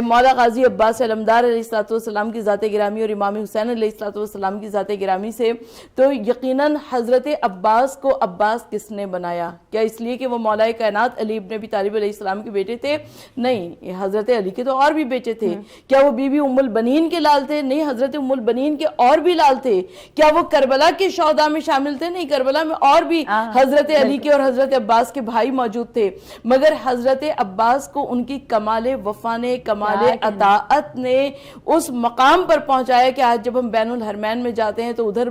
مولا غازی عباس علمدار علیہ السلام کی ذات گرامی اور امام حسین علیہ السلام کی ذات گرامی سے، تو یقیناً حضرت عباس کو عباس کس نے بنایا؟ کیا اس لیے کہ وہ مولا کائنات علی ابن ابی طالب علیہ السلام کے بیٹے تھے؟ نہیں، حضرت علی کے تو اور بھی بیٹے تھے۔ کیا وہ بی بی ام البنین کے لال تھے؟ نہیں، حضرت ام البنین کے اور بھی لال تھے۔ کیا وہ کربلا کے شہداء میں شامل تھے؟ نہیں، کربلا میں اور بھی حضرت علی کے اور حضرت عباس کے بھائی موجود تھے، مگر حضرت عباس کو ان کی کمال وفا نے، کمال عطا شجاعت نے اس مقام پر پہنچایا کہ آج جب ہم بین الحرمین میں جاتے ہیں تو ادھر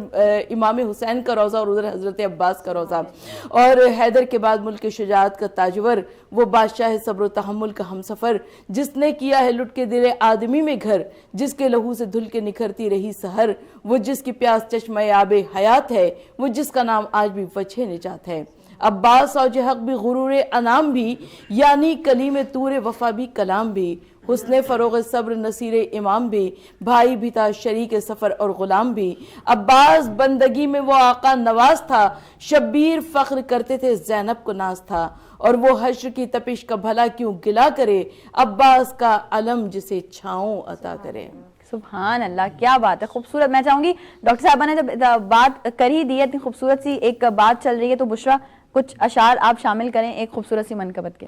امام حسین کا روضہ اور ادھر حضرت عباس کا روضہ، اور حیدر کے بعد ملک شجاعت کا تاجور، وہ بادشاہ صبر و تحمل کا ہمسفر، جس نے کیا ہے لٹ کے دل آدمی میں گھر، جس کے لہو سے دھل کے نکھرتی رہی سحر، وہ جس کی پیاس چشمہ آب حیات ہے، وہ جس کا نام آج بھی وجہ نجات ہے۔ عباس اوج حق بھی غرور انام بھی، یعنی کلیم طور وفا بھی کلام بھی، حسن فروغ صبر نصیر امام بھی، بھائی بھی تھا شریک سفر اور غلام بھی۔ عباس بندگی میں وہ آقا نواز تھا، شبیر فخر کرتے تھے زینب کو ناز تھا، اور وہ حشر کی تپش کا بھلا کیوں گلا کرے، عباس کا علم جسے چھاؤں عطا کرے۔ سبحان اللہ، کیا بات ہے، خوبصورت۔ میں چاہوں گی ڈاکٹر صاحبہ نے جب بات کر ہی دی ہے، اتنی خوبصورت سی ایک بات چل رہی ہے، تو بشرا کچھ اشعار آپ شامل کریں ایک خوبصورت سی منقبت کے۔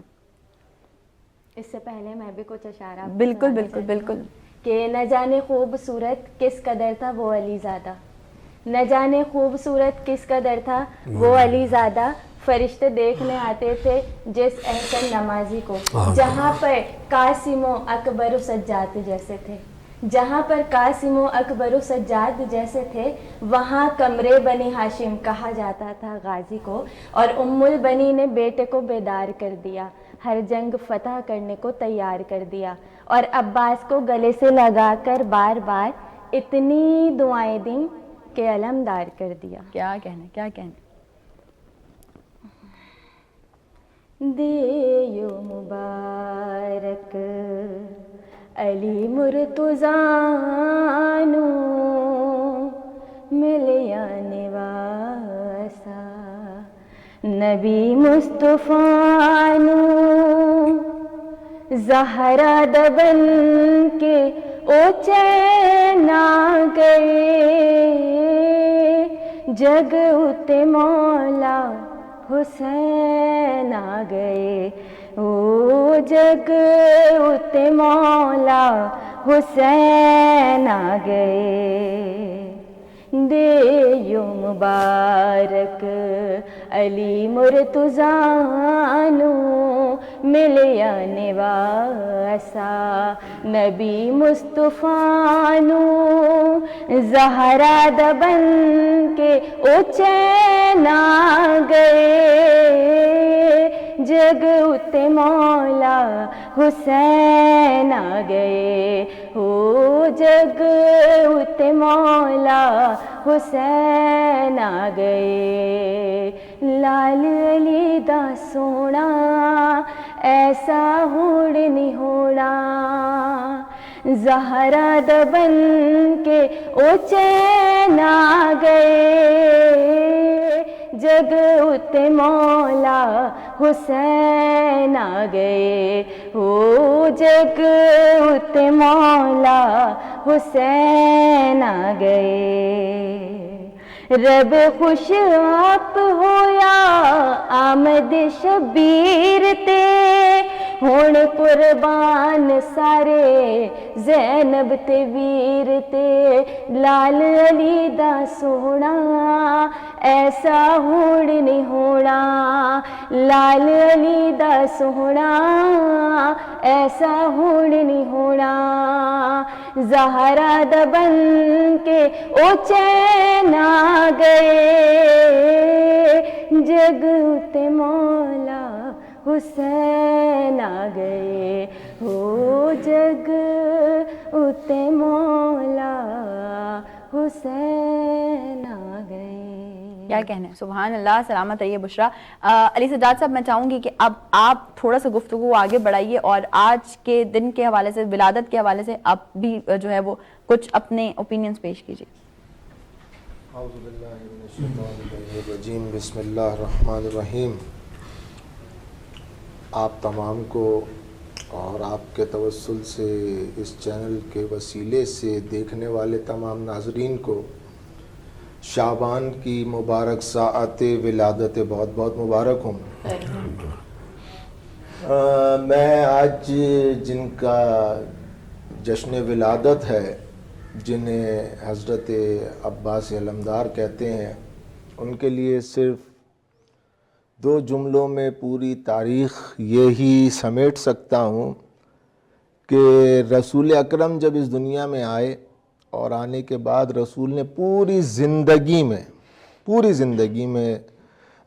اس سے پہلے میں بھی کچھ اشعار آپ کو بالکل سنانا بالکل چاہتی ہوں بالکل۔ کہ نہ جانے خوبصورت کس قدر تھا وہ علی زادہ، نہ جانے خوبصورت کس قدر تھا وہ علی زادہ، فرشتے دیکھنے آتے تھے جس احسن نمازی کو، جہاں پر قاسم و اکبر و سجاد جیسے تھے، جہاں پر قاسم و اکبر و سجاد جیسے تھے، وہاں کمرے بنی ہاشم کہا جاتا تھا غازی کو، اور ام البنی نے بیٹے کو بیدار کر دیا، ہر جنگ فتح کرنے کو تیار کر دیا، اور عباس کو گلے سے لگا کر بار بار اتنی دعائیں دیں کہ علمدار کر دیا۔ کیا کہنے، کیا کہنے۔ دیو مبارک علی مرتضیٰ نو ملیا نواسا، نبی مصطفیٰ نو زہرا دبن کے او چین آ گئے، جگ اتے مولا حسین آ گئے، او جگ اتے مولا حسین آ گئے۔ دیو مبارک علی مرتضیٰ نو ملیا نواسا، نبی مصطفیٰ نو زہرا دبن کے او چین آ گئے، جگ اتے مولا حسین آ گئے، او جگ اتے مولا حسین آ گئے۔ لال علی دا سونا ایسا ہوڑ نہیں ہونا، زہرا دبن کے او چین آ گئے، جگ اتے مولا حسین آ گئے، او جگ اتے مولا حسین آ گئے۔ رب خوش آپ ہویا آمد شبیر تے، ہون قربان سارے زینب تے ویر تے، لال علی دا سونا ایسا ہوڑ نہیں ہونا، لال علی دا سونا ایسا ہوڑ نہیں ہونا، زہرا دبن کے او چین آ گئے، جگ اتے مولا حسین آ گئے، ہو جگ اتے مولا حسین آ گئے۔ کیا کہنے، سبحان اللہ، سلامت رہیے بشرا۔ علی سجاد صاحب، میں چاہوں گی کہ اب آپ تھوڑا سا گفتگو آگے بڑھائیے اور آج کے دن کے حوالے سے، ولادت کے حوالے سے آپ بھی جو ہے وہ کچھ اپنے اوپینینز پیش کیجیے۔ اعوذ باللہ من الشیطان الرجیم، بسم اللہ الرحمن الرحیم۔ آپ تمام کو اور آپ کے توسل سے اس چینل کے وسیلے سے دیکھنے والے تمام ناظرین کو شعبان کی مبارک ساعت ولادت بہت بہت مبارک ہوں۔ میں آج جن کا جشن ولادت ہے، جنہیں حضرت عباس علمدار کہتے ہیں، ان کے لیے صرف دو جملوں میں پوری تاریخ یہی سمیٹ سکتا ہوں کہ رسول اکرم جب اس دنیا میں آئے اور آنے کے بعد رسول نے پوری زندگی میں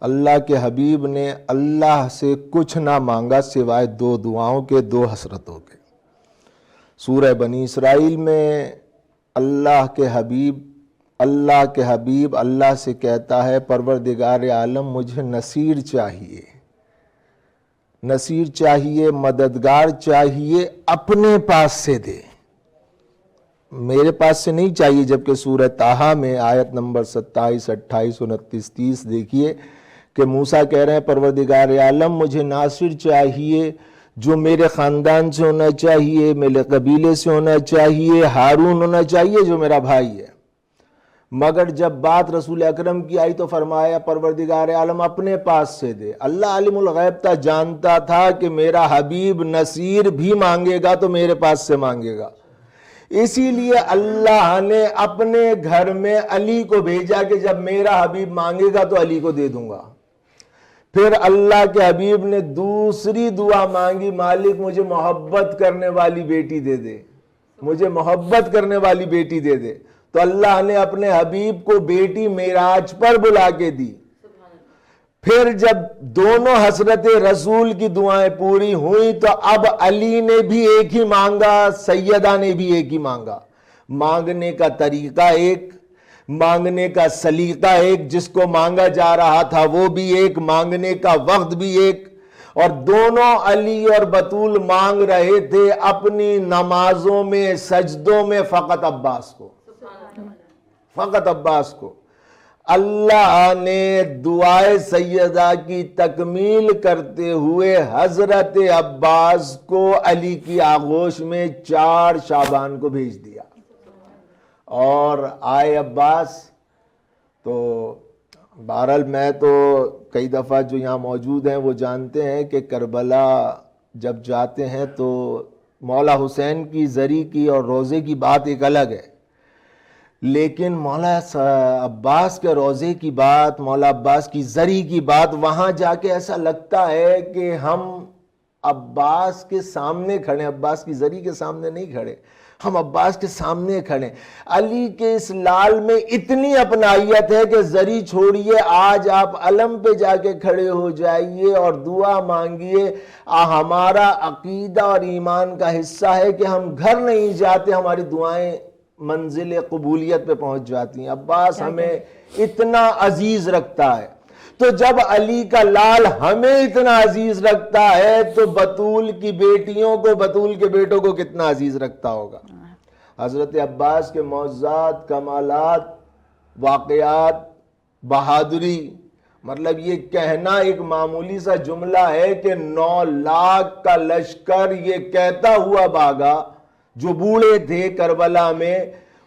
اللہ کے حبیب نے اللہ سے کچھ نہ مانگا سوائے 2 دعاؤں کے، 2 حسرتوں کے۔ سورہ بنی اسرائیل میں اللہ کے حبیب اللہ سے کہتا ہے پروردگار عالم مجھے نصیر چاہیے، مددگار چاہیے، اپنے پاس سے دے، میرے پاس سے نہیں چاہیے۔ جبکہ سورہ طٰہٰ میں آیت نمبر 27، 28، 29، 30 دیکھیے کہ موسیٰ کہہ رہے ہیں پروردگار عالم مجھے ناصر چاہیے جو میرے خاندان سے ہونا چاہیے، میرے قبیلے سے ہونا چاہیے، ہارون ہونا چاہیے جو میرا بھائی ہے۔ مگر جب بات رسول اکرم کی آئی تو فرمایا پروردگار عالم اپنے پاس سے دے۔ اللہ عالم الغیب تھا، جانتا تھا کہ میرا حبیب نصیر بھی مانگے گا تو میرے پاس سے مانگے گا، اسی لیے اللہ نے اپنے گھر میں علی کو بھیجا کہ جب میرا حبیب مانگے گا تو علی کو دے دوں گا۔ پھر اللہ کے حبیب نے دوسری دعا مانگی، مالک مجھے محبت کرنے والی بیٹی دے دے، مجھے محبت کرنے والی بیٹی دے دے، تو اللہ نے اپنے حبیب کو بیٹی معراج پر بلا کے دی۔ پھر جب دونوں حضرت رسول کی دعائیں پوری ہوئیں تو اب علی نے بھی ایک ہی مانگا، سیدہ نے بھی ایک ہی مانگا۔ مانگنے کا طریقہ ایک، مانگنے کا سلیقہ ایک، جس کو مانگا جا رہا تھا وہ بھی ایک، مانگنے کا وقت بھی ایک، اور دونوں علی اور بطول مانگ رہے تھے اپنی نمازوں میں، سجدوں میں فقط عباس کو، فقط عباس کو۔ اللہ نے دعائے سیدہ کی تکمیل کرتے ہوئے حضرت عباس کو علی کی آغوش میں 4 شعبان کو بھیج دیا، اور آئے عباس۔ تو بہرحال میں تو کئی دفعہ جو یہاں موجود ہیں وہ جانتے ہیں کہ کربلا جب جاتے ہیں تو مولا حسین کی زری کی اور روزے کی بات ایک الگ ہے، لیکن مولا عباس کے روزے کی بات، مولا عباس کی زری کی بات، وہاں جا کے ایسا لگتا ہے کہ ہم عباس کے سامنے کھڑے، عباس کی زری کے سامنے نہیں کھڑے، ہم عباس کے سامنے کھڑے۔ علی کے اس لال میں اتنی اپنائیت ہے کہ زری چھوڑیے، آج آپ علم پہ جا کے کھڑے ہو جائیے اور دعا مانگیے۔ ہمارا عقیدہ اور ایمان کا حصہ ہے کہ ہم گھر نہیں جاتے، ہماری دعائیں منزل قبولیت پہ پہنچ جاتی ہیں۔ عباس ہمیں اتنا عزیز رکھتا ہے، تو جب علی کا لال ہمیں اتنا عزیز رکھتا ہے تو بطول کی بیٹیوں کو، بطول کے بیٹوں کو کتنا عزیز رکھتا ہوگا۔ حضرت عباس کے معجزات، کمالات، واقعات، بہادری، مطلب یہ کہنا ایک معمولی سا جملہ ہے کہ 9 لاکھ کا لشکر یہ کہتا ہوا بھاگا، جو بوڑھے تھے کربلا میں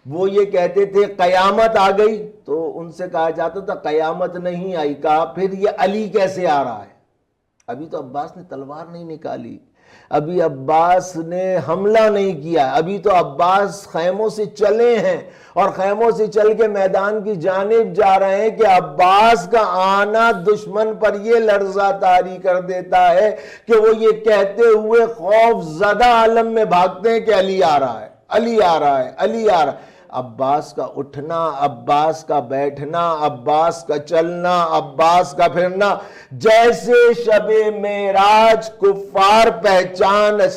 وہ یہ کہتے تھے قیامت آ گئی، تو ان سے کہا جاتا تھا قیامت نہیں آئی، کہا پھر یہ علی کیسے آ رہا ہے؟ ابھی تو عباس نے تلوار نہیں نکالی، ابھی عباس نے حملہ نہیں کیا، ابھی تو عباس خیموں سے چلے ہیں اور خیموں سے چل کے میدان کی جانب جا رہے ہیں کہ عباس کا آنا دشمن پر یہ لرزہ طاری کر دیتا ہے کہ وہ یہ کہتے ہوئے خوف زدہ عالم میں بھاگتے ہیں کہ علی آ رہا ہے، علی آ رہا ہے، علی آ رہا ہے۔ عباس کا اٹھنا، عباس کا بیٹھنا، عباس کا چلنا، عباس کا پھرنا، جیسے شب معراج کفار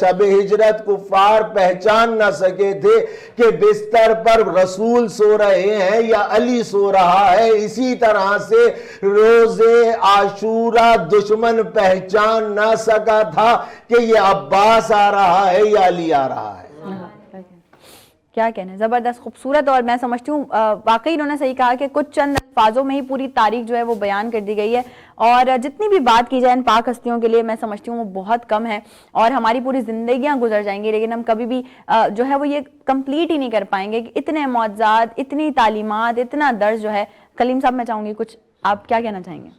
شب ہجرت کفار پہچان نہ سکے تھے کہ بستر پر رسول سو رہے ہیں یا علی سو رہا ہے، اسی طرح سے روز عاشورہ دشمن پہچان نہ سکا تھا کہ یہ عباس آ رہا ہے یا علی آ رہا ہے۔ کیا کہنا ہے، زبردست، خوبصورت، اور میں سمجھتی ہوں واقعی انہوں نے صحیح کہا کہ کچھ چند الفاظوں میں ہی پوری تاریخ جو ہے وہ بیان کر دی گئی ہے، اور جتنی بھی بات کی جائے ان پاک ہستیوں کے لیے میں سمجھتی ہوں وہ بہت کم ہے، اور ہماری پوری زندگیاں گزر جائیں گی لیکن ہم کبھی بھی جو ہے وہ یہ کمپلیٹ ہی نہیں کر پائیں گے کہ اتنے معجزات، اتنی تعلیمات، اتنا درس جو ہے۔ کلیم صاحب میں چاہوں گی کچھ آپ کیا کہنا چاہیں گے؟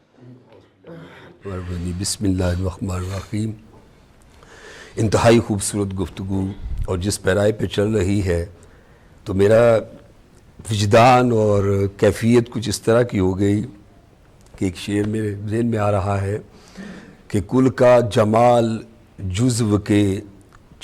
بسم اللہ الرحمن الرحیم۔ انتہائی خوبصورت گفتگو اور جس پیرائے پہ چل رہی ہے تو میرا وجدان اور کیفیت کچھ اس طرح کی ہو گئی کہ ایک شعر میرے ذہن میں آ رہا ہے کہ کل کا جمال جزو کے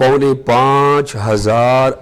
5,500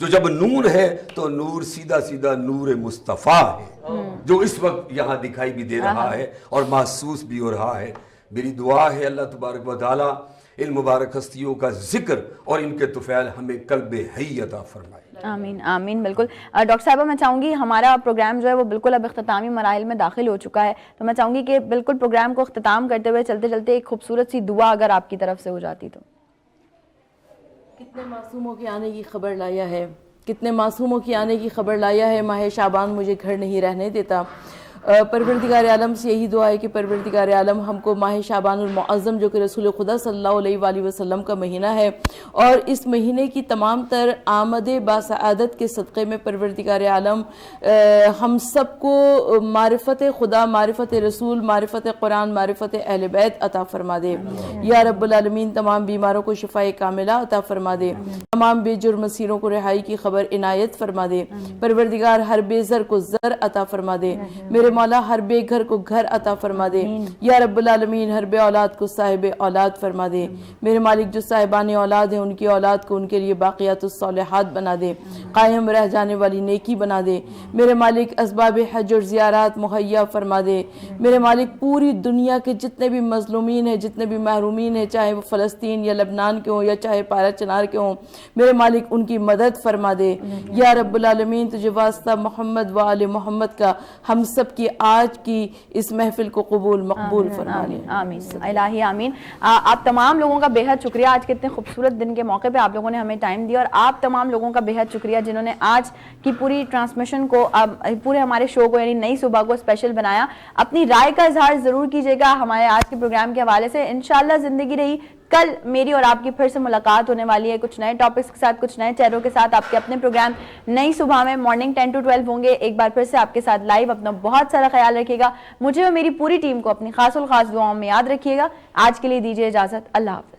جو جب نور ہے تو نور سیدھا سیدھا نور مصطفیٰ ہے جو اس وقت یہاں دکھائی بھی دے رہا ہے اور محسوس بھی ہو رہا ہے. میری دعا ہے اللہ تبارک و تعالیٰ ان مبارک ہستیوں کا ذکر اور ان کے طفیل ہمیں قلب حی عطا فرمائے. آمین آمین. بالکل ڈاکٹر صاحبہ میں چاہوں گی ہمارا پروگرام جو ہے وہ بالکل اب اختتامی مراحل میں داخل ہو چکا ہے, تو میں چاہوں گی کہ بالکل پروگرام کو اختتام کرتے ہوئے چلتے چلتے ایک خوبصورت سی دعا اگر آپ کی طرف سے ہو جاتی تو. کتنے معصوموں کے آنے کی خبر لایا ہے, کتنے معصوموں کی آنے کی خبر لایا ہے, ماہ شعبان مجھے گھر نہیں رہنے دیتا. پروردگار عالم سے یہی دعا ہے کہ پروردگار عالم ہم کو ماہ شعبان المعظم جو کہ رسول خدا صلی اللہ علیہ وآلہ وسلم کا مہینہ ہے اور اس مہینے کی تمام تر آمد باسعادت کے صدقے میں پروردگار عالم ہم سب کو معرفت خدا, معرفت رسول, معرفت قرآن, معرفت اہل بیت عطا فرما دے. یا رب العالمین تمام بیماروں کو شفاء کاملہ عطا فرما دے, تمام بے جرم اسیروں کو رہائی کی خبر عنایت فرما دے. پروردگار ہر بے زر کو زر عطا فرما دے. میرے مولا ہر بے گھر کو گھر عطا فرما دے. یا رب العالمین ہر بے اولاد کو صاحب اولاد فرما دے. میرے مالک جو صاحبان اولاد ہیں ان کی اولاد کو ان کے لیے باقیات الصالحات بنا دے, قائم رہ جانے والی نیکی بنا دے. میرے مالک اسباب حج اور زیارات مہیا فرما دے. میرے مالک پوری دنیا کے جتنے بھی مظلومین ہیں, جتنے بھی محرومین ہیں, چاہے وہ فلسطین یا لبنان کے ہوں یا چاہے پارا چنار کے ہوں, میرے مالک ان کی مدد فرما دے. یا رب العالمین تجھے واسطہ محمد و آل محمد کا ہم سب کی آج کی اس محفل کو قبول مقبول فرما لے. آمین الہی آمین. آپ تمام لوگوں کا بے حد شکریہ, آج کے اتنے خوبصورت دن کے موقع پہ آپ لوگوں نے ہمیں ٹائم دیا, اور آپ تمام لوگوں کا بے حد شکریہ جنہوں نے آج کی پوری ٹرانسمیشن کو, پورے ہمارے شو کو یعنی نئی صبح کو اسپیشل بنایا. اپنی رائے کا اظہار ضرور کیجیے گا ہمارے آج کے پروگرام کے حوالے سے. انشاءاللہ زندگی رہی کل میری اور آپ کی پھر سے ملاقات ہونے والی ہے کچھ نئے ٹاپکس کے ساتھ, کچھ نئے چہروں کے ساتھ. آپ کے اپنے پروگرام نئی صبح میں مارننگ 10 to 12 ہوں گے. ایک بار پھر سے آپ کے ساتھ لائیو. اپنا بہت سارا خیال رکھیے گا. مجھے اور میری پوری ٹیم کو اپنی خاص الخاص دعاؤں میں یاد رکھیے گا. آج کے لیے دیجیے اجازت. اللہ حافظ.